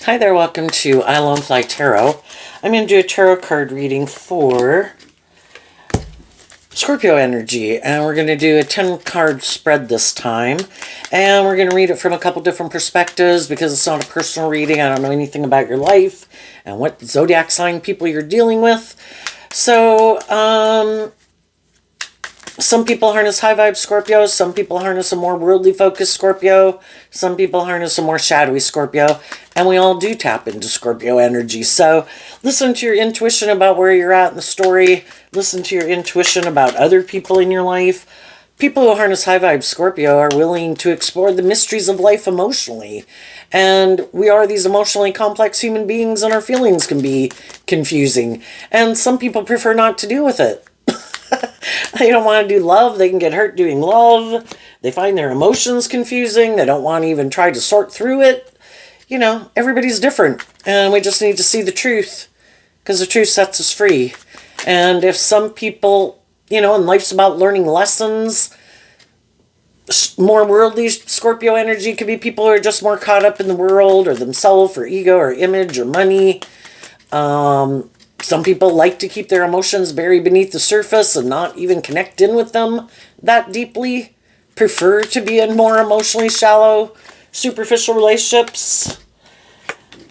Hi there, welcome to I Alone Fly Tarot. I'm going to do a tarot card reading for Scorpio energy, and we're going to do a 10 card spread this time, and we're going to read it from a couple different perspectives because it's not a personal reading. I don't know anything about your life and what zodiac sign people you're dealing with. So, some people harness high vibe Scorpio, some people harness a more worldly focused Scorpio, some people harness a more shadowy Scorpio, and we all do tap into Scorpio energy. So listen to your intuition about where you're at in the story, listen to your intuition about other people in your life. People who harness high vibe Scorpio are willing to explore the mysteries of life emotionally. And we are these emotionally complex human beings, and our feelings can be confusing. And some people prefer not to deal with it. They don't want to do love. They can get hurt doing love. They find their emotions confusing. They don't want to even try to sort through it. You know, everybody's different. And we just need to see the truth. Because the truth sets us free. And if some people, you know, and life's about learning lessons, more worldly Scorpio energy could be people who are just more caught up in the world or themselves or ego or image or money. Some people like to keep their emotions buried beneath the surface and not even connect in with them that deeply. Prefer to be in more emotionally shallow, superficial relationships.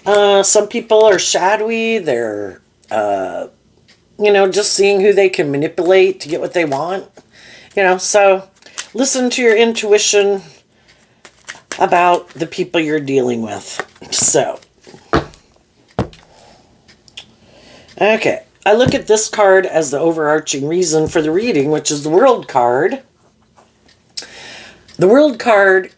Some people are shadowy. They're, just seeing who they can manipulate to get what they want. So listen to your intuition about the people you're dealing with. So, okay, I look at this card as the overarching reason for the reading, which is the World card. The World card,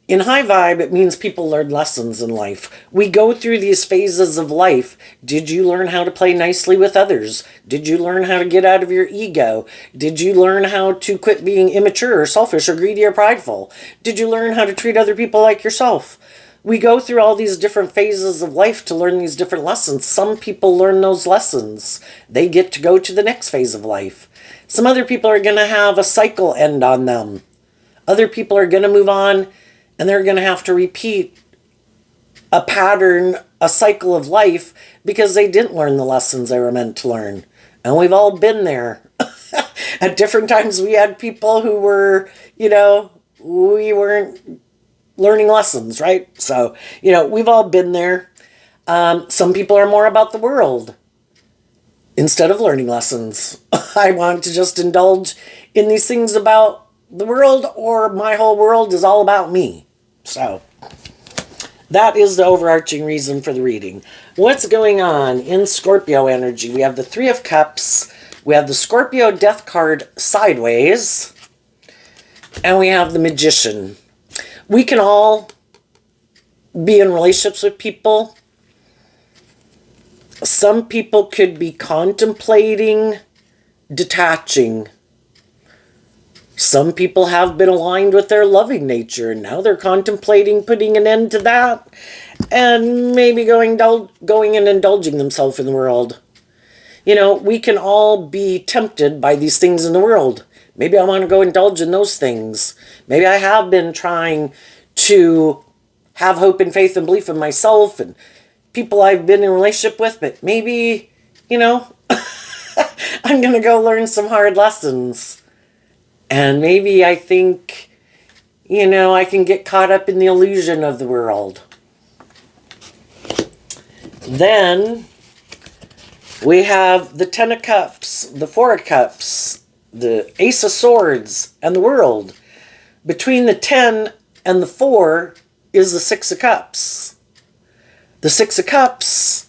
in high vibe, it means people learn lessons in life. We go through these phases of life. Did you learn how to play nicely with others? Did you learn how to get out of your ego? Did you learn how to quit being immature or selfish or greedy or prideful? Did you learn how to treat other people like yourself? We go through all these different phases of life to learn these different lessons. Some people learn those lessons. They get to go to the next phase of life. Some other people are going to have a cycle end on them. Other people are going to move on, and they're going to have to repeat a pattern, a cycle of life, because they didn't learn the lessons they were meant to learn. And we've all been there. At different times, we had people who were, we weren't learning lessons, right? So, we've all been there. Some people are more about the world instead of learning lessons. I want to just indulge in these things about the world, or my whole world is all about me. So, that is the overarching reason for the reading. What's going on in Scorpio energy? We have the Three of Cups. We have the Scorpio Death card sideways. And we have the Magician. We can all be in relationships with people. Some people could be contemplating detaching. Some people have been aligned with their loving nature, and now they're contemplating putting an end to that and maybe going and indulging themselves in the world. We can all be tempted by these things in the world. Maybe I want to go indulge in those things. Maybe I have been trying to have hope and faith and belief in myself and people I've been in a relationship with, but maybe, I'm going to go learn some hard lessons. And maybe I think, I can get caught up in the illusion of the world. Then we have the Ten of Cups, the Four of Cups, the Ace of Swords, and the World. Between the 10 and the 4 is the Six of Cups. The Six of Cups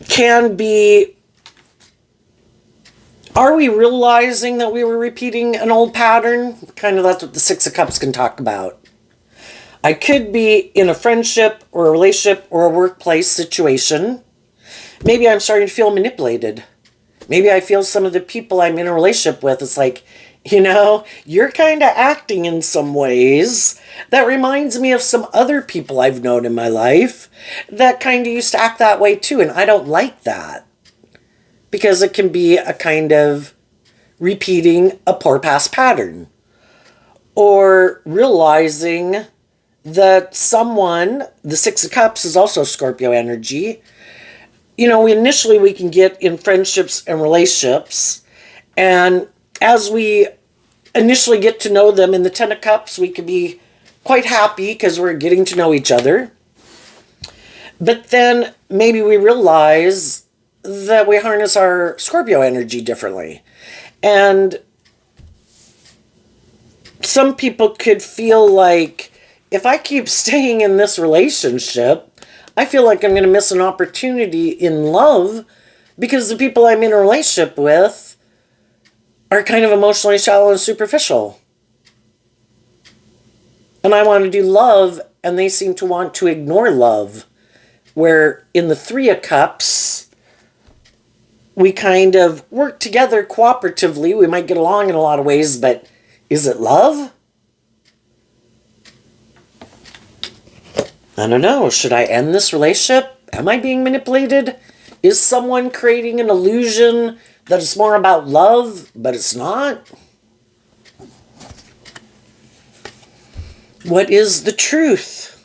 can be, are we realizing that we were repeating an old pattern? Kind of that's what the Six of Cups can talk about. I could be in a friendship or a relationship or a workplace situation. Maybe I'm starting to feel manipulated. Maybe I feel some of the people I'm in a relationship with, it's like, you're kind of acting in some ways that reminds me of some other people I've known in my life that kind of used to act that way too. And I don't like that because it can be a kind of repeating a poor past pattern or realizing that someone, the Six of Cups is also Scorpio energy. Initially we can get in friendships and relationships, and as we initially get to know them in the Ten of Cups, we can be quite happy because we're getting to know each other. But then maybe we realize that we harness our Scorpio energy differently. And some people could feel like, if I keep staying in this relationship, I feel like I'm going to miss an opportunity in love because the people I'm in a relationship with are kind of emotionally shallow and superficial. And I want to do love, and they seem to want to ignore love. Where in the Three of Cups, we kind of work together cooperatively. We might get along in a lot of ways, but is it love? I don't know. Should I end this relationship? Am I being manipulated? Is someone creating an illusion that it's more about love, but it's not? What is the truth?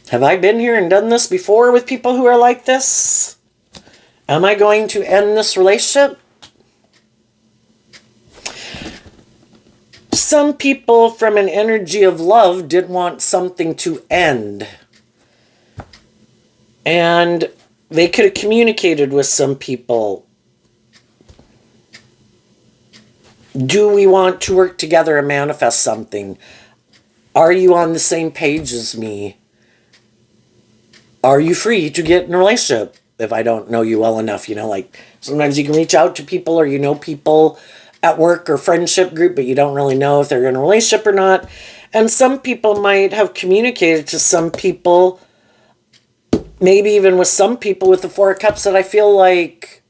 Have I been here and done this before with people who are like this? Am I going to end this relationship? Some people from an energy of love didn't want something to end. And they could have communicated with some people. Do we want to work together and manifest something? Are you on the same page as me? Are you free to get in a relationship? If I don't know you well enough, like sometimes you can reach out to people, or people at work or friendship group, but you don't really know if they're in a relationship or not. And some people might have communicated to some people, maybe even with some people with the Four of Cups, that I feel like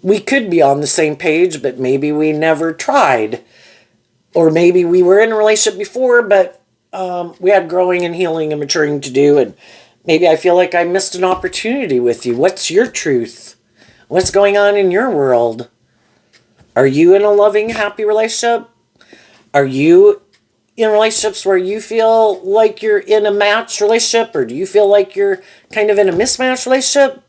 we could be on the same page, but maybe we never tried. Or maybe we were in a relationship before, but we had growing and healing and maturing to do, and maybe I feel like I missed an opportunity with you. What's your truth? What's going on in your world? Are you in a loving, happy relationship? Are you in relationships where you feel like you're in a matched relationship, or do you feel like you're kind of in a mismatched relationship?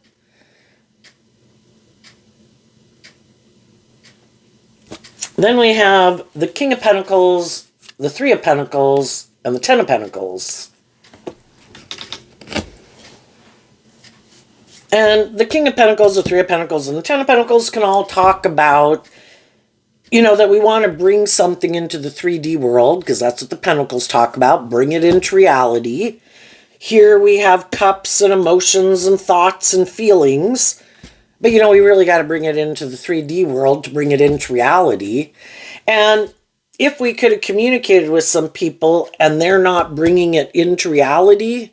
Then we have the King of Pentacles, the Three of Pentacles, and the Ten of Pentacles. And the King of Pentacles, the Three of Pentacles, and the Ten of Pentacles can all talk about, that we want to bring something into the 3D world, because that's what the Pentacles talk about, bring it into reality. Here we have cups and emotions and thoughts and feelings, but we really got to bring it into the 3D world to bring it into reality. And if we could have communicated with some people and they're not bringing it into reality,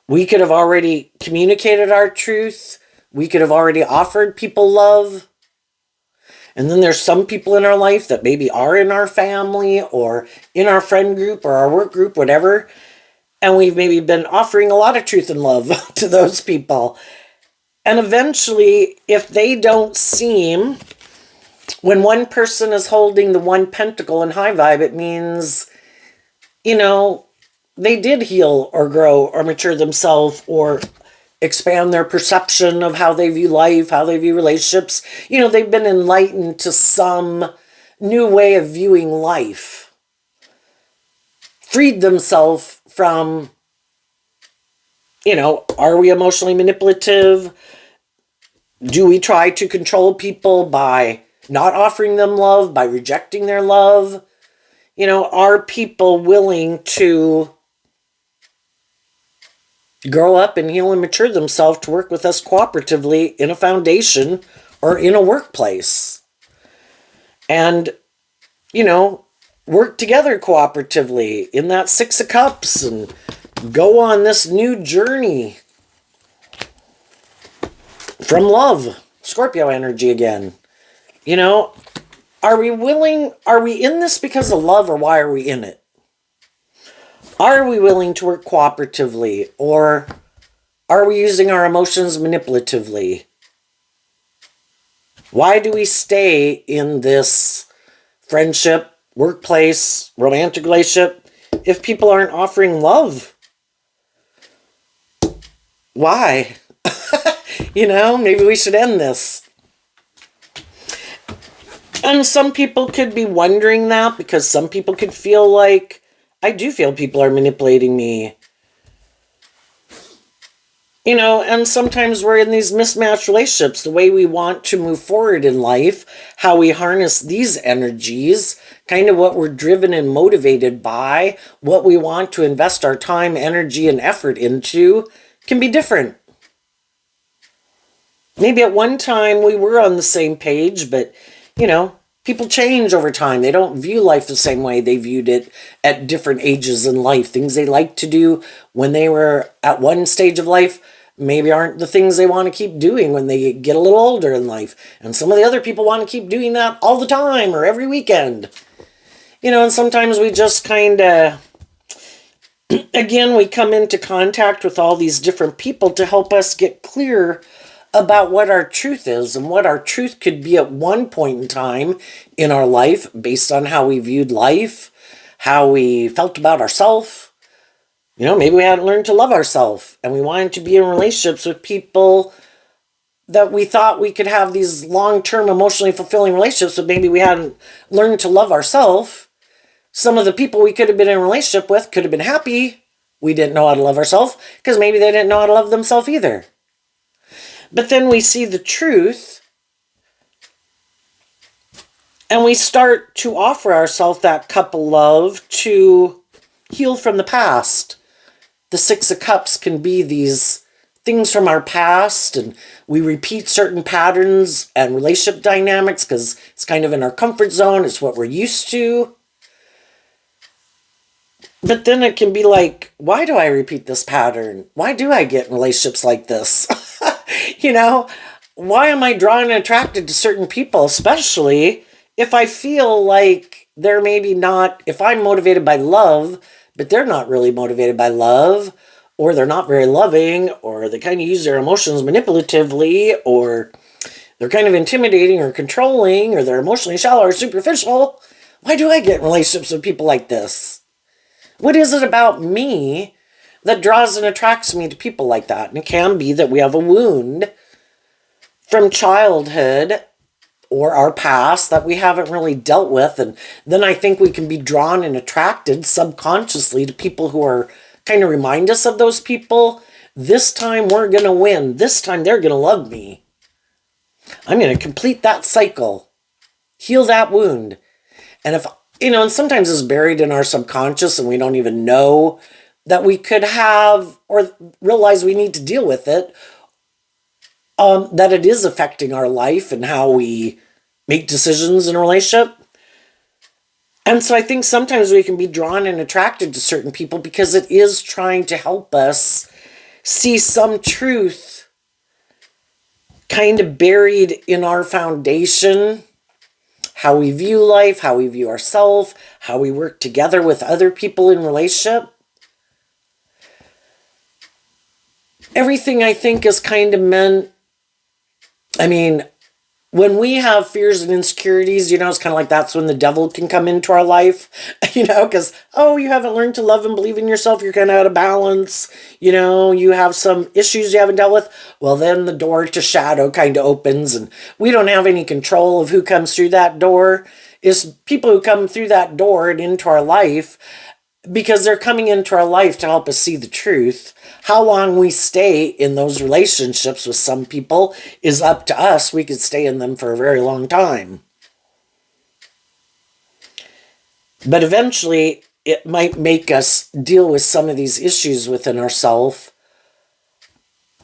we could have already communicated our truth. We could have already offered people love. And then there's some people in our life that maybe are in our family or in our friend group or our work group, whatever. And we've maybe been offering a lot of truth and love to those people. And eventually, if they don't seem, when one person is holding the one pentacle in high vibe, it means, they did heal or grow or mature themselves or expand their perception of how they view life, how they view relationships. They've been enlightened to some new way of viewing life. Freed themselves from, are we emotionally manipulative? Do we try to control people by not offering them love, by rejecting their love? Are people willing to grow up and heal and mature themselves to work with us cooperatively in a foundation or in a workplace? And, work together cooperatively in that Six of Cups and go on this new journey from love. Scorpio energy again. Are we in this because of love, or why are we in it? Are we willing to work cooperatively, or are we using our emotions manipulatively? Why do we stay in this friendship workplace, romantic relationship, if people aren't offering love? Why? Maybe we should end this. And some people could be wondering that because some people could feel like, I do feel people are manipulating me. And sometimes we're in these mismatched relationships. The way we want to move forward in life, how we harness these energies, kind of what we're driven and motivated by, what we want to invest our time, energy, and effort into can be different. Maybe at one time we were on the same page, but, people change over time. They don't view life the same way they viewed it at different ages in life. Things they liked to do when they were at one stage of life maybe aren't the things they want to keep doing when they get a little older in life. And some of the other people want to keep doing that all the time or every weekend. And sometimes we just kind of, again, we come into contact with all these different people to help us get clear about what our truth is and what our truth could be at one point in time in our life based on how we viewed life, how we felt about ourselves. Maybe we hadn't learned to love ourselves and we wanted to be in relationships with people that we thought we could have these long-term emotionally fulfilling relationships, but maybe we hadn't learned to love ourselves. Some of the people we could have been in a relationship with could have been happy. We didn't know how to love ourselves because maybe they didn't know how to love themselves either. But then we see the truth and we start to offer ourselves that cup of love to heal from the past. The Six of Cups can be these things from our past, and we repeat certain patterns and relationship dynamics because it's kind of in our comfort zone. It's what we're used to. But then it can be like, why do I repeat this pattern? Why do I get in relationships like this? Why am I drawn and attracted to certain people, especially if I feel like they're maybe not, if I'm motivated by love, but they're not really motivated by love, or they're not very loving, or they kind of use their emotions manipulatively, or they're kind of intimidating or controlling, or they're emotionally shallow or superficial. Why do I get in relationships with people like this? What is it about me that draws and attracts me to people like that? And it can be that we have a wound from childhood or our past that we haven't really dealt with. And then I think we can be drawn and attracted subconsciously to people who are kind of remind us of those people. This time we're going to win. This time they're going to love me. I'm going to complete that cycle, heal that wound. And if, and sometimes it's buried in our subconscious and we don't even know that we could have or realize we need to deal with it. That it is affecting our life and how we make decisions in a relationship. And so I think sometimes we can be drawn and attracted to certain people because it is trying to help us see some truth kind of buried in our foundation, how we view life, how we view ourselves, how we work together with other people in relationship. Everything I think is kind of meant, when we have fears and insecurities, it's kind of like that's when the devil can come into our life, because, you haven't learned to love and believe in yourself. You're kind of out of balance. You have some issues you haven't dealt with. Well, then the door to shadow kind of opens and we don't have any control of who comes through that door. It's people who come through that door and into our life because they're coming into our life to help us see the truth. How long we stay in those relationships with some people is up to us. We could stay in them for a very long time. But eventually, it might make us deal with some of these issues within ourselves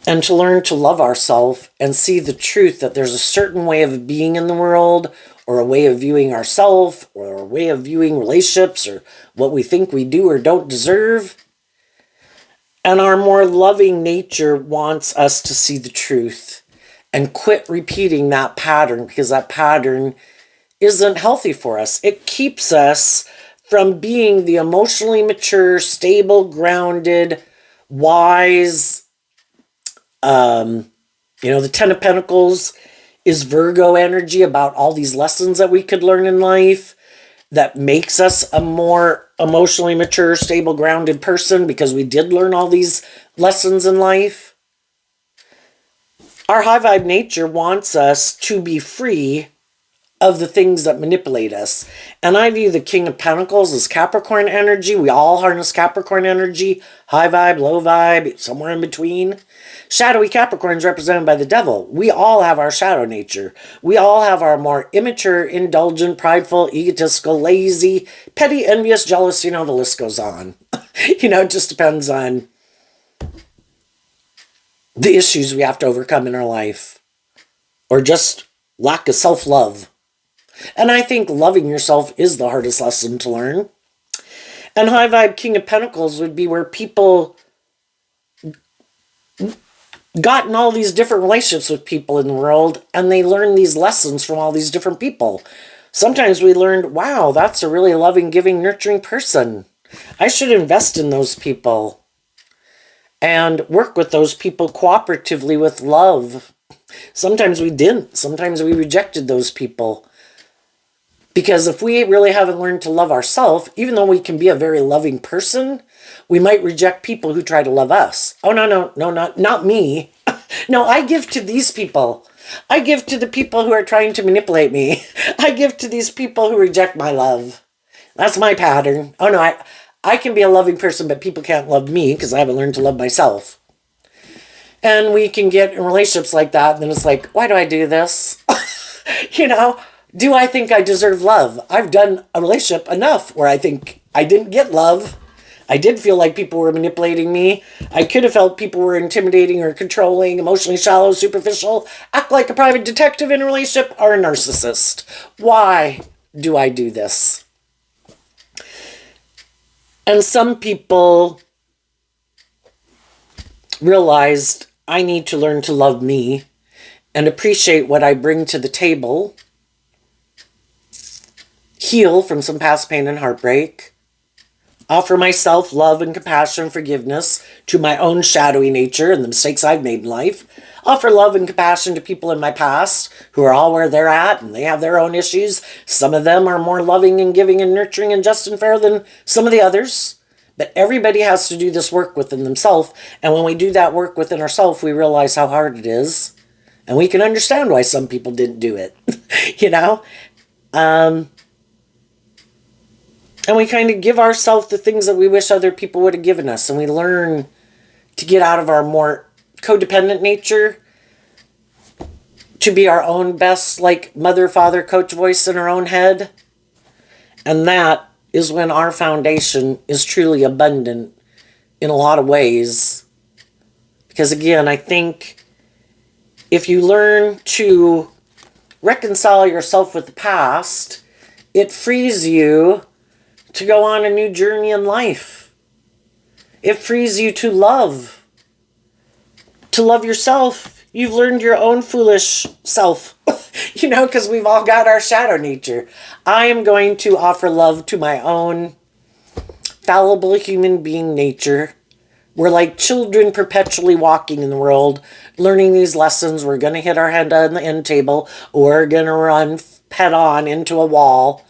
and to learn to love ourselves and see the truth that there's a certain way of being in the world or a way of viewing ourselves or a way of viewing relationships or what we think we do or don't deserve. And our more loving nature wants us to see the truth and quit repeating that pattern because that pattern isn't healthy for us. It keeps us from being the emotionally mature, stable, grounded, wise. The Ten of Pentacles is Virgo energy about all these lessons that we could learn in life. that makes us a more emotionally mature, stable, grounded person because we did learn all these lessons in life. Our high vibe nature wants us to be free of the things that manipulate us. And I view the King of Pentacles as Capricorn energy. We all harness Capricorn energy, high vibe, low vibe, somewhere in between. Shadowy Capricorn is represented by the devil. We all have our shadow nature. We all have our more immature, indulgent, prideful, egotistical, lazy, petty, envious, jealous, the list goes on. It just depends on the issues we have to overcome in our life. Or just lack of self-love. And I think loving yourself is the hardest lesson to learn. And high vibe King of Pentacles would be where people got in all these different relationships with people in the world, and they learned these lessons from all these different people. Sometimes we learned, wow, that's a really loving, giving, nurturing person. I should invest in those people and work with those people cooperatively with love. Sometimes we didn't. Sometimes we rejected those people. Because if we really haven't learned to love ourselves, even though we can be a very loving person, we might reject people who try to love us. Oh, no, not me. No, I give to these people. I give to the people who are trying to manipulate me. I give to these people who reject my love. That's my pattern. Oh, no, I can be a loving person, but people can't love me because I haven't learned to love myself. And we can get in relationships like that, and then it's like, why do I do this? Do I think I deserve love? I've done a relationship enough where I think I didn't get love. I did feel like people were manipulating me. I could have felt people were intimidating or controlling, emotionally shallow, superficial, act like a private detective in a relationship, or a narcissist. Why do I do this? And some people realized I need to learn to love me and appreciate what I bring to the table, heal from some past pain and heartbreak, offer myself love and compassion and forgiveness to my own shadowy nature and the mistakes I've made in life, offer love and compassion to people in my past who are all where they're at and they have their own issues. Some of them are more loving and giving and nurturing and just and fair than some of the others. But everybody has to do this work within themselves. And when we do that work within ourselves, we realize how hard it is. And we can understand why some people didn't do it. And we kind of give ourselves the things that we wish other people would have given us. And we learn to get out of our more codependent nature, to be our own best, like mother, father, coach voice in our own head. And that is when our foundation is truly abundant in a lot of ways. Because again, I think if you learn to reconcile yourself with the past, it frees you to go on a new journey in life. It frees you to love yourself. You've learned your own foolish self, because we've all got our shadow nature. I am going to offer love to my own fallible human being nature. We're like children perpetually walking in the world, learning these lessons. We're going to hit our head on the end table, or we're going to run head on into a wall.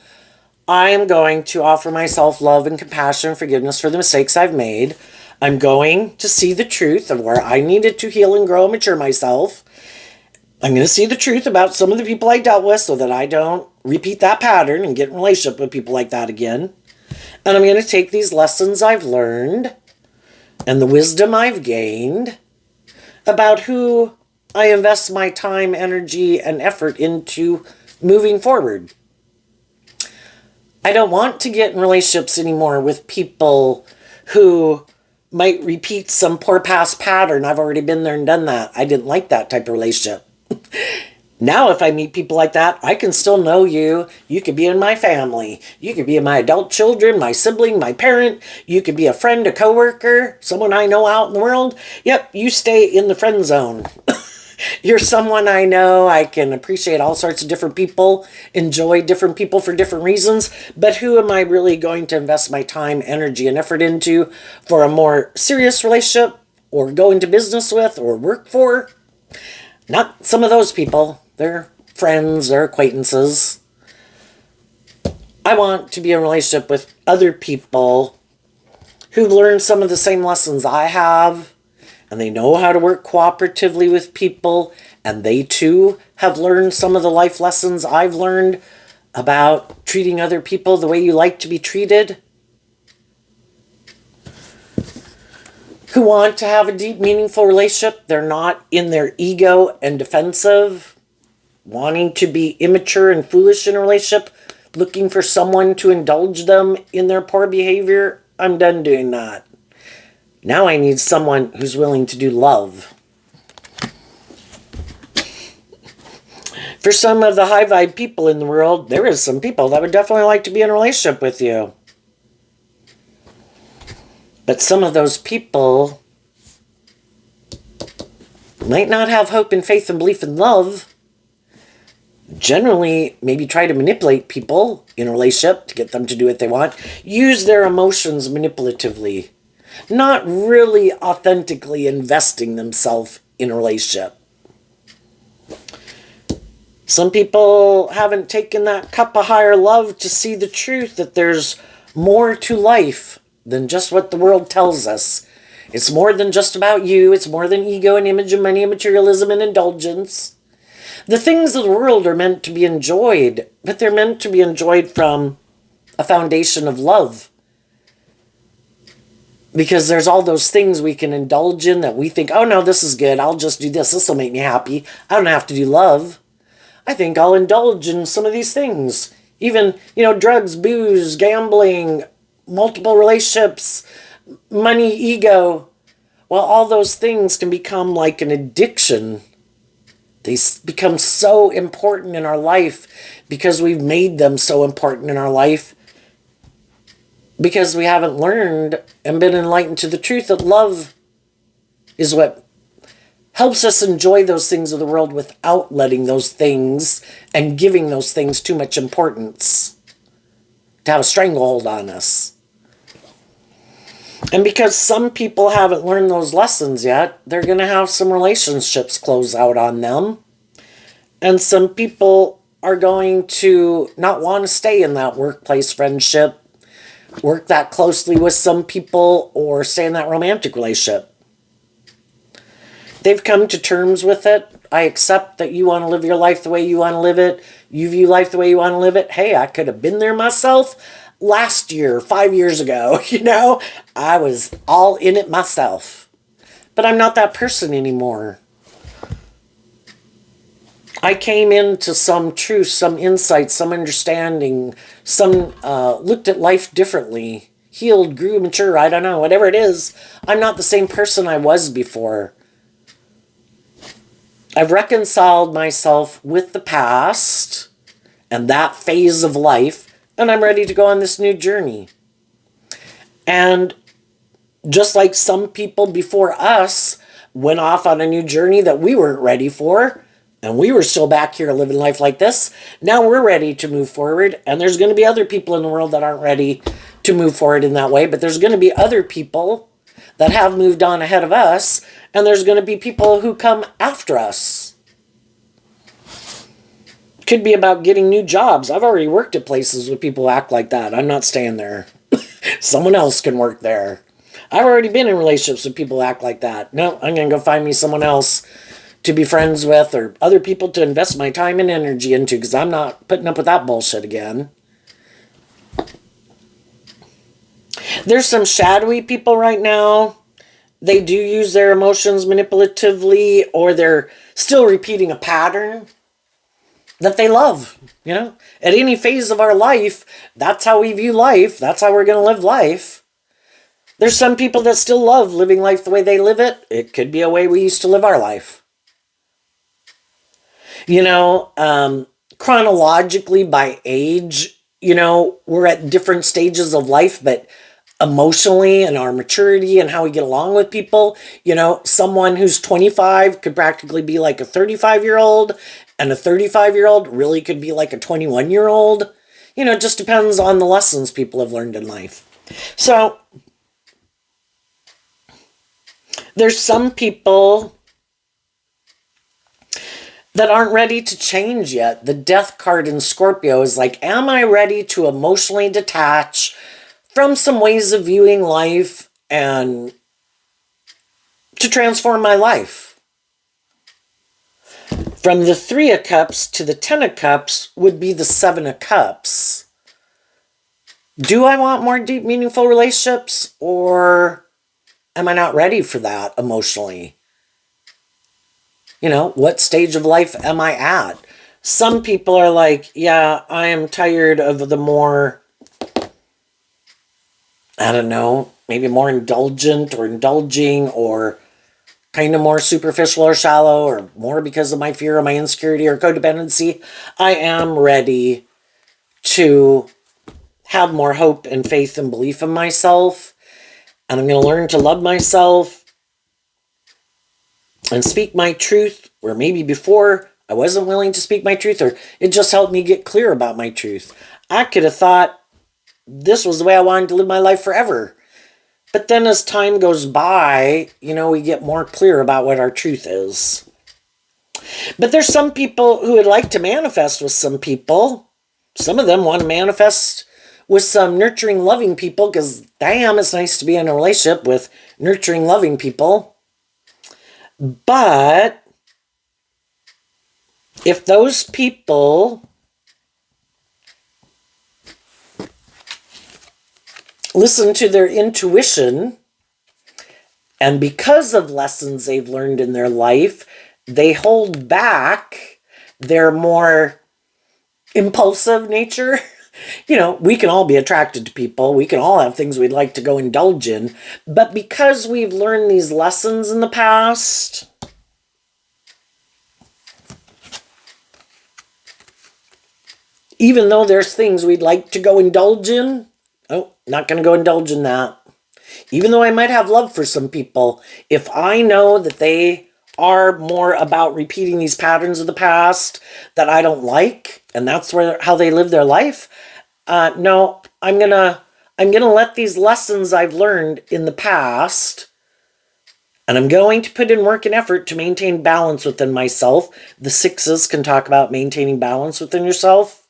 I am going to offer myself love and compassion and forgiveness for the mistakes I've made. I'm going to see the truth of where I needed to heal and grow and mature myself. I'm going to see the truth about some of the people I dealt with so that I don't repeat that pattern and get in a relationship with people like that again. And I'm going to take these lessons I've learned and the wisdom I've gained about who I invest my time, energy, and effort into moving forward. I don't want to get in relationships anymore with people who might repeat some poor past pattern. I've already been there and done that. I didn't like that type of relationship. Now, if I meet people like that, I can still know you. You could be in my family. You could be in my adult children, my sibling, my parent. You could be a friend, a coworker, someone I know out in the world. Yep, you stay in the friend zone. You're someone I know. I can appreciate all sorts of different people, enjoy different people for different reasons, but who am I really going to invest my time, energy, and effort into for a more serious relationship or go into business with or work for? Not some of those people. They're friends, they're acquaintances. I want to be in a relationship with other people who learn some of the same lessons I have, and they know how to work cooperatively with people, and they too have learned some of the life lessons I've learned about treating other people the way you like to be treated. Who want to have a deep, meaningful relationship. They're not in their ego and defensive, wanting to be immature and foolish in a relationship, looking for someone to indulge them in their poor behavior. I'm done doing that. Now I need someone who's willing to do love. For some of the high vibe people in the world, there is some people that would definitely like to be in a relationship with you. But some of those people might not have hope and faith and belief in love. Generally, maybe try to manipulate people in a relationship to get them to do what they want. Use their emotions manipulatively. Not really authentically investing themselves in a relationship. Some people haven't taken that cup of higher love to see the truth that there's more to life than just what the world tells us. It's more than just about you. It's more than ego and image and money and materialism and indulgence. The things of the world are meant to be enjoyed, but they're meant to be enjoyed from a foundation of love. Because there's all those things we can indulge in that we think, oh no, this is good. I'll just do this. This will make me happy. I don't have to do love. I think I'll indulge in some of these things. Even, drugs, booze, gambling, multiple relationships, money, ego. Well, all those things can become like an addiction. They become so important in our life because we've made them so important in our life because we haven't learned and been enlightened to the truth that love is what helps us enjoy those things of the world without letting those things and giving those things too much importance to have a stranglehold on us. And because some people haven't learned those lessons yet, they're going to have some relationships close out on them. And some people are going to not want to stay in that workplace friendship, work that closely with some people, or stay in that romantic relationship. They've come to terms with it. I accept that you want to live your life the way you want to live it. You view life the way you want to live it. Hey, I could have been there myself last year, 5 years ago. I was all in it myself. But I'm not that person anymore. I came into some truth, some insight, some understanding, some looked at life differently, healed, grew, mature, I don't know, whatever it is. I'm not the same person I was before. I've reconciled myself with the past and that phase of life, and I'm ready to go on this new journey. And just like some people before us went off on a new journey that we weren't ready for, and we were still back here living life like this, now we're ready to move forward, and there's going to be other people in the world that aren't ready to move forward in that way, but there's going to be other people that have moved on ahead of us, and there's going to be people who come after us. Could be about getting new jobs. I've already worked at places with people who act like that. I'm not staying there. Someone else can work there. I've already been in relationships with people who act like that. No, I'm going to go find me someone else to be friends with, or other people to invest my time and energy into, because I'm not putting up with that bullshit again. There's some shadowy people right now. They do use their emotions manipulatively, or they're still repeating a pattern that they love. At any phase of our life, that's how we view life. That's how we're going to live life. There's some people that still love living life the way they live it. It could be a way we used to live our life. Chronologically by age, we're at different stages of life, but emotionally and our maturity and how we get along with people, someone who's 25 could practically be like a 35-year-old, and a 35-year-old really could be like a 21-year-old. It just depends on the lessons people have learned in life. So there's some people that aren't ready to change yet. The death card in Scorpio is like, am I ready to emotionally detach from some ways of viewing life and to transform my life? From the Three of Cups to the Ten of Cups would be the Seven of Cups. Do I want more deep, meaningful relationships, or am I not ready for that emotionally? You know, what stage of life am I at? Some people are like, yeah, I am tired of the more, I don't know, maybe more indulgent or indulging or kind of more superficial or shallow or more because of my fear or my insecurity or codependency. I am ready to have more hope and faith and belief in myself. And I'm going to learn to love myself and speak my truth, where maybe before I wasn't willing to speak my truth, or it just helped me get clear about my truth. I could have thought this was the way I wanted to live my life forever. But then as time goes by, you know, we get more clear about what our truth is. But there's some people who would like to manifest with some people. Some of them want to manifest with some nurturing, loving people because, damn, it's nice to be in a relationship with nurturing, loving people. But if those people listen to their intuition, and because of lessons they've learned in their life, they hold back their more impulsive nature. You know, we can all be attracted to people. We can all have things we'd like to go indulge in. But because we've learned these lessons in the past, even though there's things we'd like to go indulge in, oh, not going to go indulge in that. Even though I might have love for some people, if I know that they are more about repeating these patterns of the past that I don't like, and that's how they live their life, no, I'm gonna let these lessons I've learned in the past, and I'm going to put in work and effort to maintain balance within myself. The sixes can talk about maintaining balance within yourself.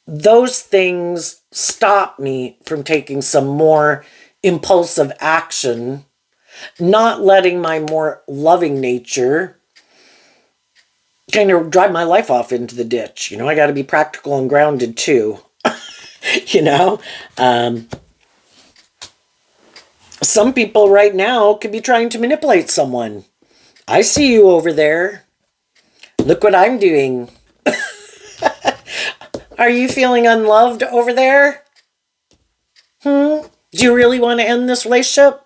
Those things stop me from taking some more impulsive action, not letting my more loving nature kind of drive my life off into the ditch. You know, I got to be practical and grounded too. You know, some people right now could be trying to manipulate someone. I see you over there. Look what I'm doing. Are you feeling unloved over there? Do you really want to end this relationship?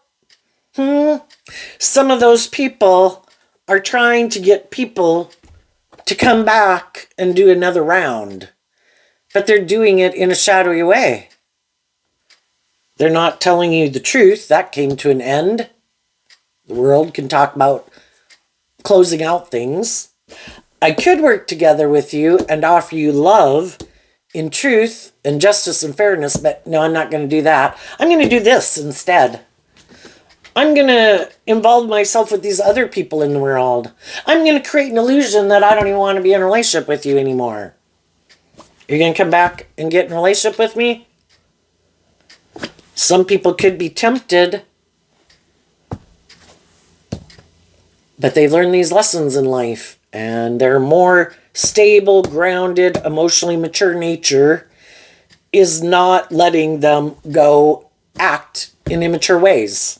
Some of those people are trying to get people to come back and do another round. But they're doing it in a shadowy way. They're not telling you the truth. That came to an end. The world can talk about closing out things. I could work together with you and offer you love in truth and justice and fairness, but no, I'm not going to do that. I'm going to do this instead. I'm going to involve myself with these other people in the world. I'm going to create an illusion that I don't even want to be in a relationship with you anymore. You're going to come back and get in a relationship with me? Some people could be tempted, but they've learned these lessons in life, and their more stable, grounded, emotionally mature nature is not letting them go act in immature ways.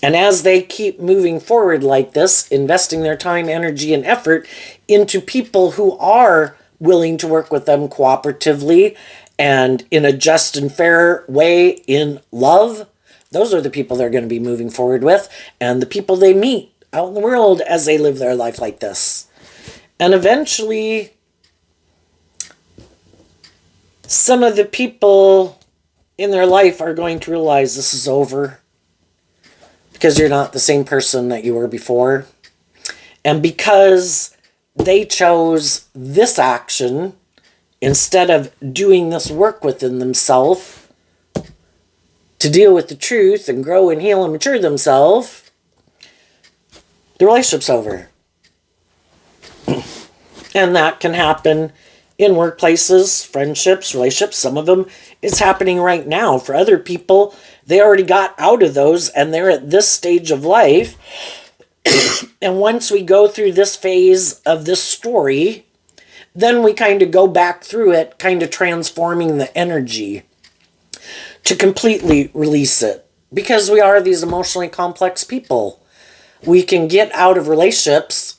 And as they keep moving forward like this, investing their time, energy, and effort into people who are willing to work with them cooperatively and in a just and fair way in love, those are the people they're going to be moving forward with, and the people they meet out in the world as they live their life like this. And eventually, some of the people in their life are going to realize this is over because you're not the same person that you were before. And because they chose this action instead of doing this work within themselves to deal with the truth and grow and heal and mature themselves, the relationship's over. And that can happen in workplaces, friendships, relationships. Some of them it's happening right now. For other people, they already got out of those and they're at this stage of life. And once we go through this phase of this story, then we kind of go back through it, kind of transforming the energy to completely release it. Because we are these emotionally complex people. We can get out of relationships,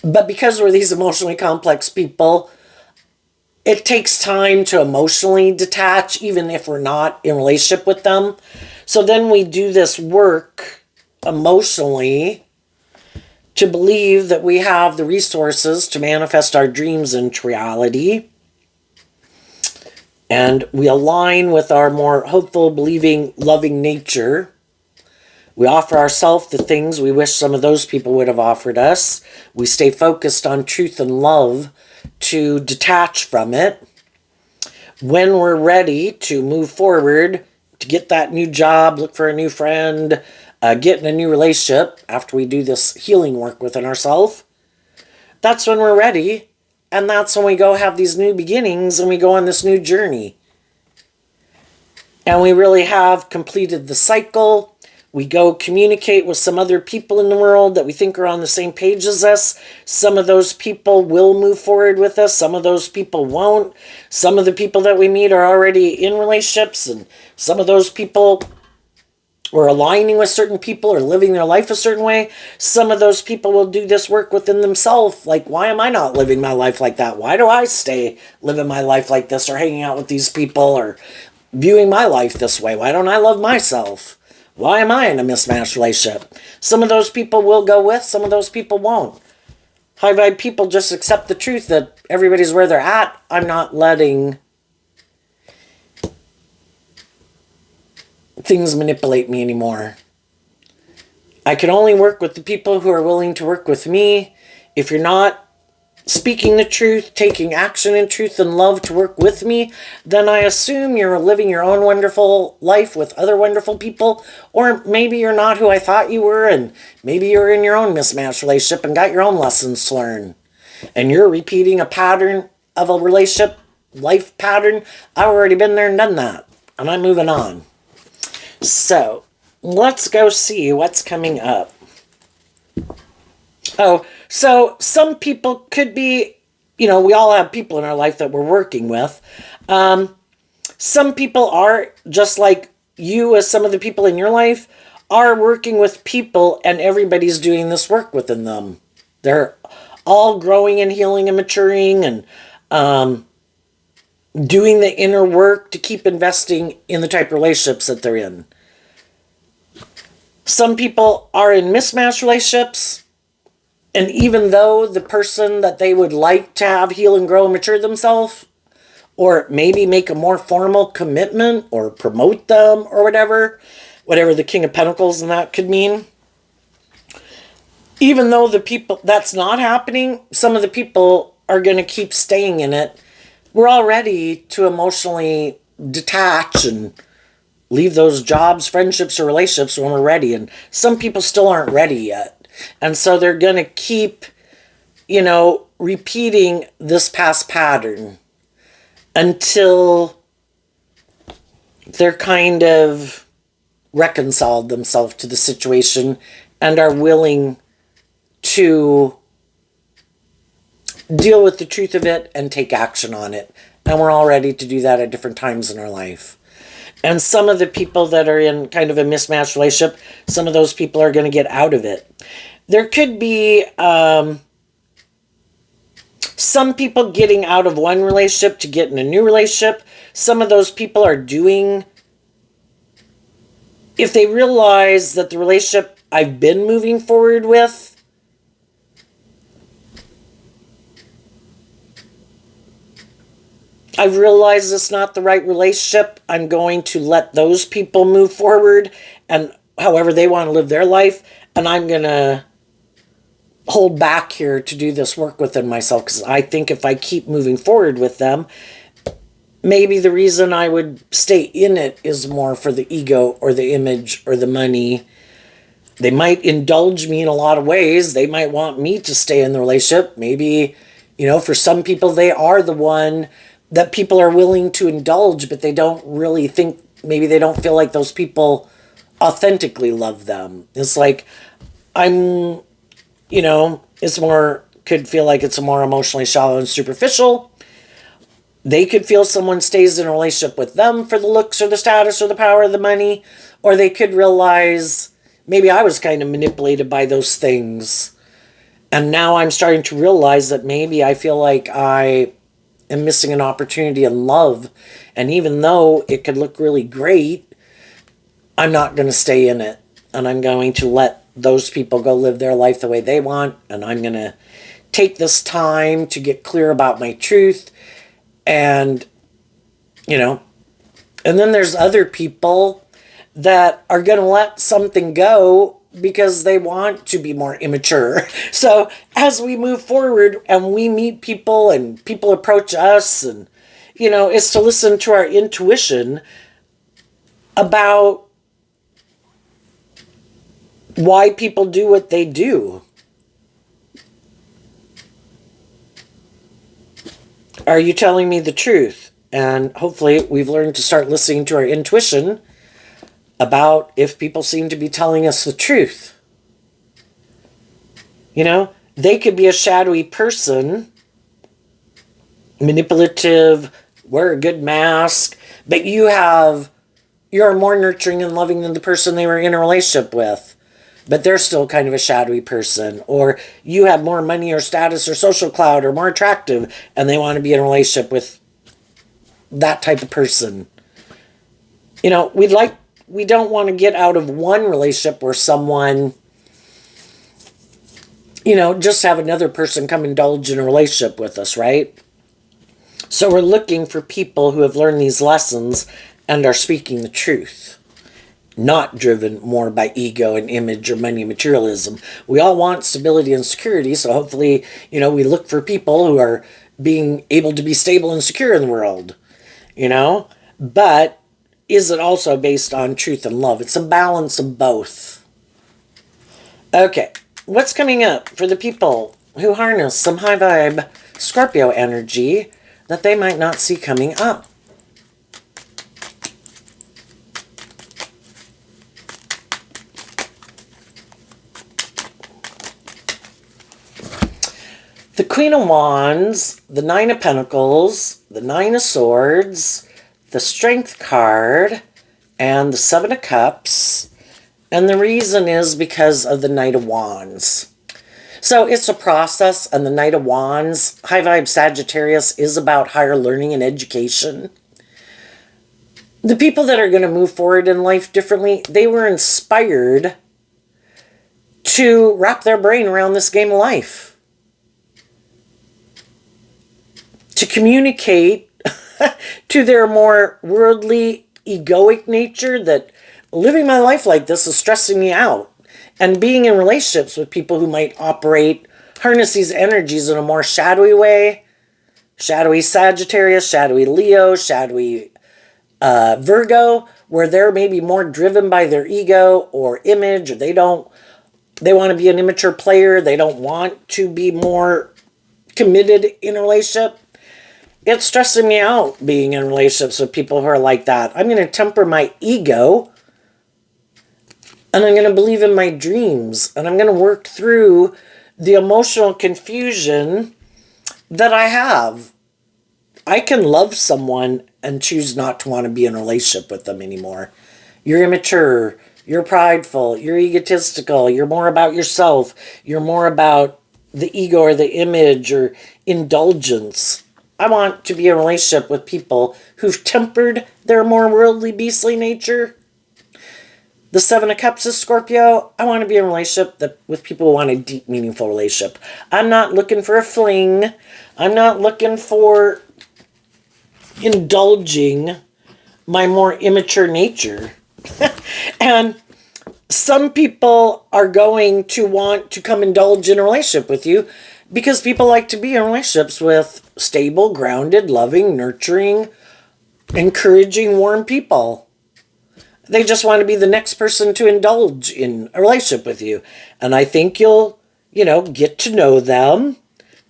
but because we're these emotionally complex people, it takes time to emotionally detach, even if we're not in relationship with them. So then we do this work emotionally to believe that we have the resources to manifest our dreams into reality. And we align with our more hopeful, believing, loving nature. We offer ourselves the things we wish some of those people would have offered us. We stay focused on truth and love to detach from it. When we're ready to move forward, to get that new job, look for a new friend, get in a new relationship, after we do this healing work within ourselves, that's when we're ready. And that's when we go have these new beginnings and we go on this new journey. And we really have completed the cycle. We go communicate with some other people in the world that we think are on the same page as us. Some of those people will move forward with us. Some of those people won't. Some of the people that we meet are already in relationships. And some of those people are aligning with certain people or living their life a certain way. Some of those people will do this work within themselves. Like, why am I not living my life like that? Why do I stay living my life like this or hanging out with these people or viewing my life this way? Why don't I love myself? Why am I in a mismatched relationship? Some of those people will go with, some of those people won't. High vibe people just accept the truth that everybody's where they're at. I'm not letting things manipulate me anymore. I can only work with the people who are willing to work with me. If you're not speaking the truth, taking action in truth and love to work with me, then I assume you're living your own wonderful life with other wonderful people, or maybe you're not who I thought you were, and maybe you're in your own mismatched relationship and got your own lessons to learn, and you're repeating a pattern of a relationship, life pattern. I've already been there and done that, and I'm moving on. So, let's go see what's coming up. Oh, so some people could be, we all have people in our life that we're working with. Some people are, just like you as some of the people in your life, are working with people and everybody's doing this work within them. They're all growing and healing and maturing and doing the inner work to keep investing in the type of relationships that they're in. Some people are in mismatched relationships, and even though the person that they would like to have heal and grow and mature themselves, or maybe make a more formal commitment or promote them or whatever the King of Pentacles and that could mean, even though the people that's not happening, some of the people are going to keep staying in it. We're all ready to emotionally detach and leave those jobs, friendships, or relationships when we're ready. And some people still aren't ready yet. And so they're going to keep, repeating this past pattern until they're kind of reconciled themselves to the situation and are willing to deal with the truth of it and take action on it. And we're all ready to do that at different times in our life. And some of the people that are in kind of a mismatched relationship, some of those people are going to get out of it. There could be some people getting out of one relationship to get in a new relationship. Some of those people are doing, if they realize that the relationship I've been moving forward with, I've realized it's not the right relationship, I'm going to let those people move forward and however they want to live their life, and I'm going to hold back here to do this work within myself, because I think if I keep moving forward with them, maybe the reason I would stay in it is more for the ego or the image or the money They might indulge me in a lot of ways. They might want me to stay in the relationship. Maybe, for some people, they are the one that people are willing to indulge, but they don't really think, maybe they don't feel like those people authentically love them. It's like, it's more, could feel like it's a more emotionally shallow and superficial. They could feel someone stays in a relationship with them for the looks or the status or the power or the money, or they could realize maybe I was kind of manipulated by those things. And now I'm starting to realize that maybe I feel like I am missing an opportunity in love. And even though it could look really great, I'm not going to stay in it. And I'm going to let those people go live their life the way they want. And I'm going to take this time to get clear about my truth. And, and then there's other people that are going to let something go because they want to be more immature. So as we move forward and we meet people and people approach us, and, it's to listen to our intuition about why people do what they do. Are you telling me the truth? And hopefully we've learned to start listening to our intuition about if people seem to be telling us the truth. They could be a shadowy person, manipulative, wear a good mask, but you're more nurturing and loving than the person they were in a relationship with. But they're still kind of a shadowy person. Or you have more money or status or social clout or more attractive, and they want to be in a relationship with that type of person. We don't want to get out of one relationship where someone, just have another person come indulge in a relationship with us, right? So we're looking for people who have learned these lessons and are speaking the truth. Not driven more by ego and image or money materialism. We all want stability and security, so hopefully, we look for people who are being able to be stable and secure in the world, But is it also based on truth and love? It's a balance of both. Okay, what's coming up for the people who harness some high vibe Scorpio energy that they might not see coming up? The Queen of Wands, the Nine of Pentacles, the Nine of Swords, the Strength card, and the Seven of Cups. And the reason is because of the Knight of Wands. So it's a process, and the Knight of Wands, high vibe Sagittarius, is about higher learning and education. The people that are going to move forward in life differently, they were inspired to wrap their brain around this game of life. To communicate to their more worldly, egoic nature that living my life like this is stressing me out. And being in relationships with people who might harness these energies in a more shadowy way. Shadowy Sagittarius, shadowy Leo, shadowy Virgo, where they're maybe more driven by their ego or image, or they want to be an immature player. They don't want to be more committed in a relationship. It's stressing me out being in relationships with people who are like that. I'm going to temper my ego, and I'm going to believe in my dreams, and I'm going to work through the emotional confusion that I have. I can love someone and choose not to want to be in a relationship with them anymore. You're immature, you're prideful, you're egotistical, you're more about yourself, you're more about the ego or the image or indulgence. I want to be in a relationship with people who've tempered their more worldly, beastly nature. The Seven of Cups is Scorpio. I want to be in a relationship with people who want a deep, meaningful relationship. I'm not looking for a fling. I'm not looking for indulging my more immature nature. And some people are going to want to come indulge in a relationship with you because people like to be in relationships with stable, grounded, loving, nurturing, encouraging, warm people. They just want to be the next person to indulge in a relationship with you. And I think you'll, get to know them,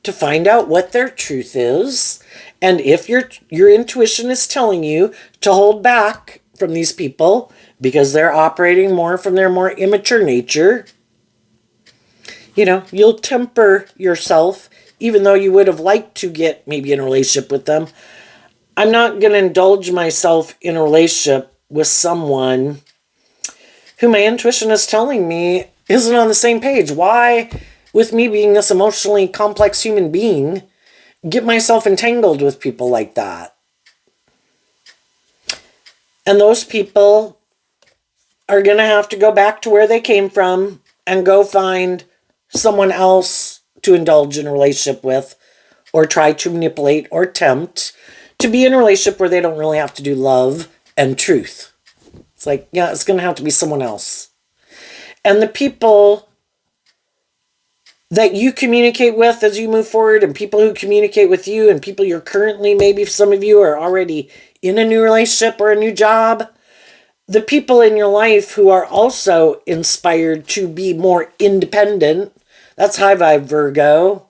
to find out what their truth is. And if your intuition is telling you to hold back from these people because they're operating more from their more immature nature, you'll temper yourself, even though you would have liked to get maybe in a relationship with them. I'm not going to indulge myself in a relationship with someone who my intuition is telling me isn't on the same page. Why, with me being this emotionally complex human being, get myself entangled with people like that? And those people are going to have to go back to where they came from and go find someone else to indulge in a relationship with, or try to manipulate or tempt to be in a relationship where they don't really have to do love and truth. It's like, yeah, it's going to have to be someone else. And the people that you communicate with as you move forward, and people who communicate with you, and people you're currently, maybe some of you are already in a new relationship or a new job, the people in your life who are also inspired to be more independent, that's high vibe Virgo,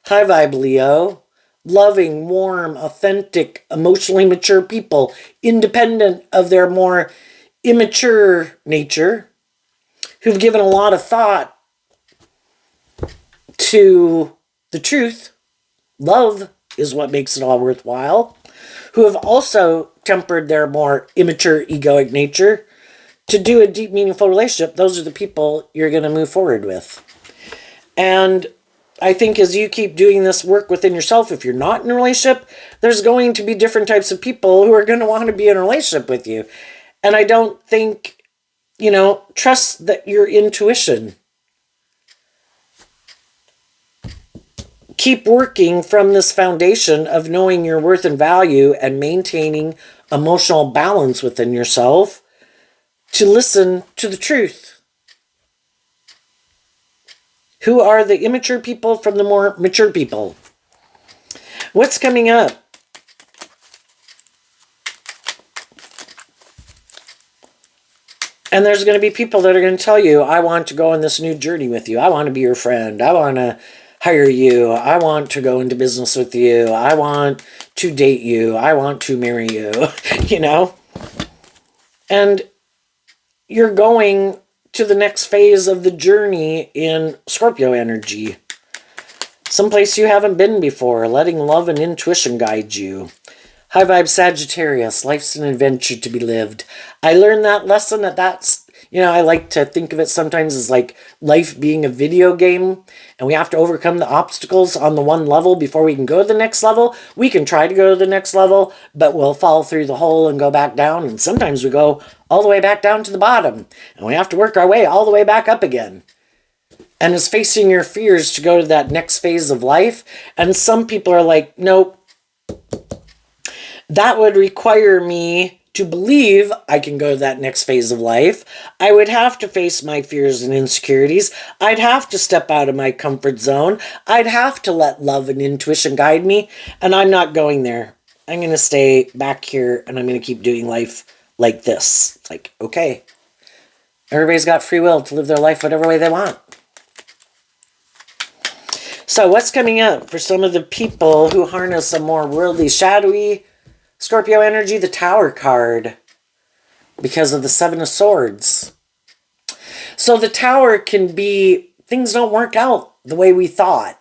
high vibe Leo, loving, warm, authentic, emotionally mature people, independent of their more immature nature, who've given a lot of thought to the truth. Love is what makes it all worthwhile. Who have also tempered their more immature egoic nature to do a deep, meaningful relationship. Those are the people you're going to move forward with. And I think as you keep doing this work within yourself, if you're not in a relationship, there's going to be different types of people who are going to want to be in a relationship with you. And I don't think, trust that your intuition. Keep working from this foundation of knowing your worth and value and maintaining emotional balance within yourself to listen to the truth. Who are the immature people from the more mature people? What's coming up? And there's going to be people that are going to tell you, I want to go on this new journey with you. I want to be your friend. I want to hire you. I want to go into business with you. I want to date you. I want to marry you, And you're going to the next phase of the journey in Scorpio energy. Someplace you haven't been before, letting love and intuition guide you. High vibe Sagittarius, life's an adventure to be lived. I learned that lesson that's, I like to think of it sometimes as like life being a video game, and we have to overcome the obstacles on the one level before we can go to the next level. We can try to go to the next level, but we'll fall through the hole and go back down, and sometimes we go all the way back down to the bottom, and we have to work our way all the way back up again. And it's facing your fears to go to that next phase of life. And some people are like, nope, that would require me to believe I can go to that next phase of life. I would have to face my fears and insecurities. I'd have to step out of my comfort zone. I'd have to let love and intuition guide me. And I'm not going there. I'm going to stay back here and I'm going to keep doing life like this. It's like, okay, everybody's got free will to live their life whatever way they want. So what's coming up for some of the people who harness a more worldly, shadowy Scorpio energy? The Tower card, because of the Seven of Swords. So the Tower can be, things don't work out the way we thought.